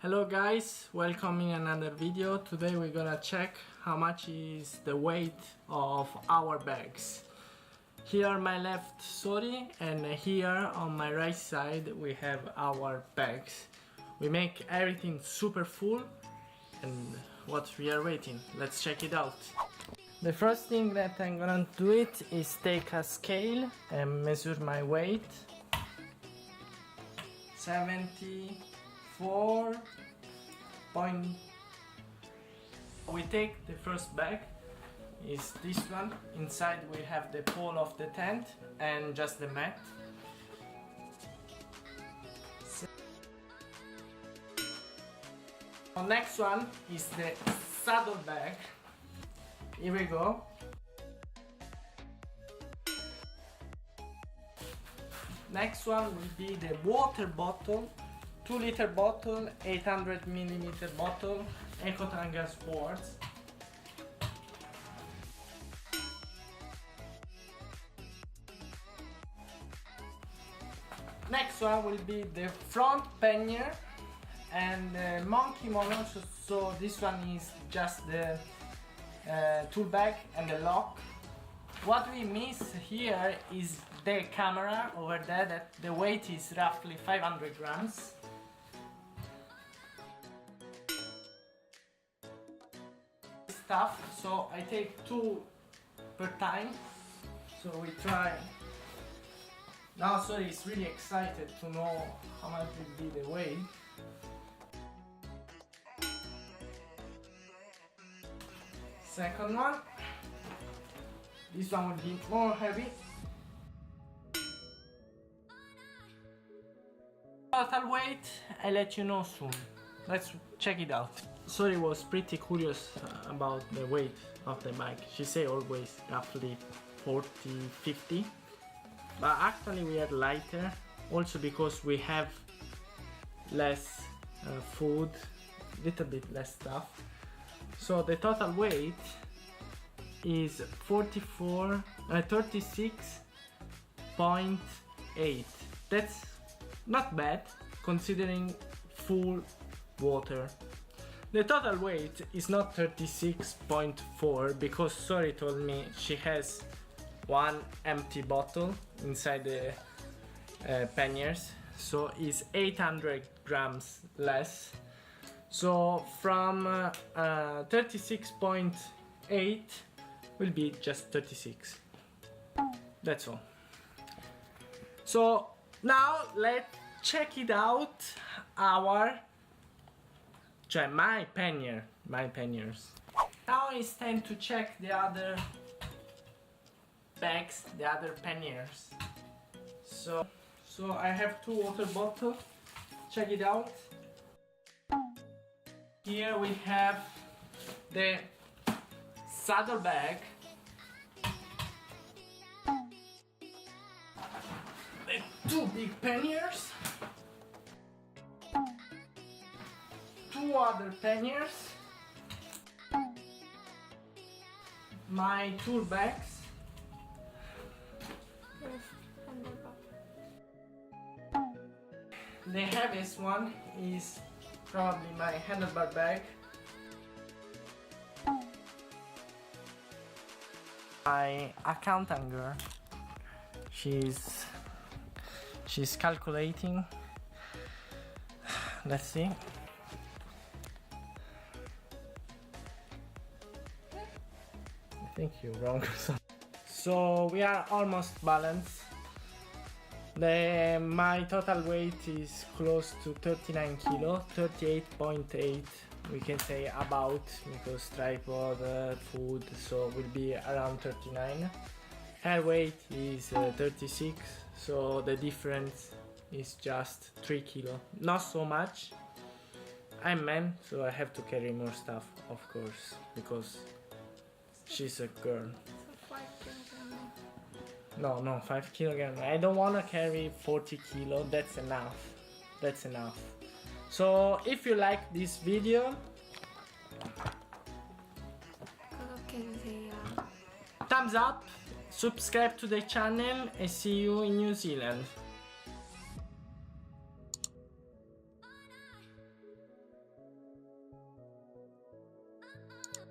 Hello guys, welcome in another video. Today we're gonna check how much is the weight of our bags. Here on my left, sorry, and here on my right side we have our bags. We make everything super full, and what we are waiting, let's check it out. The first thing that I'm gonna do it is take a scale and measure my weight. 74 point. We take the first bag, is this one. Inside we have the pole of the tent and just the mat. The next one is the saddle bag. Here we go. Next one will be the water bottle, 2-liter bottle, 800 ml bottle, Ecotanga Sports. Next one will be the front pannier and the monkey mono, so this one is just the tool bag and the lock. What we miss here is the camera over there, that the weight is roughly 500 grams. Stuff, so I take 2 per time, so we try. Now sorry, it's really excited to know how much will be the weight. Second one, this one will be more heavy. Total weight, I'll let you know soon. Let's check it out. Sorry, was pretty curious about the weight of the bike. She say always roughly 40-50, but actually we are lighter, also because we have less food, little bit less stuff. So the total weight is 36.8. That's not bad considering full water. The total weight is not 36.4 because Sori told me she has one empty bottle inside the panniers, so it's 800 grams less. So from 36.8 will be just 36. That's all. So now let's check it out. My panniers. Now it's time to check the other bags, the other panniers. So I have 2 water bottles. Check it out. Here we have the saddle bag, the 2 big panniers, 2 other panniers, my tool bags, the heaviest one is probably my handlebar bag, my accountant girl, she's calculating. Let's see. I think you're wrong. So we are almost balanced. My total weight is close to 39 kilo, 38.8 we can say about, because tripod, food, so will be around 39. Hair weight is 36, so the difference is just 3 kilo, not so much. I'm a man, so I have to carry more stuff, of course, because she's a girl. No, 5 kilograms. I don't want to carry 40 kilo. That's enough. That's enough. So if you like this video, thumbs up, subscribe to the channel, and see you in New Zealand. up.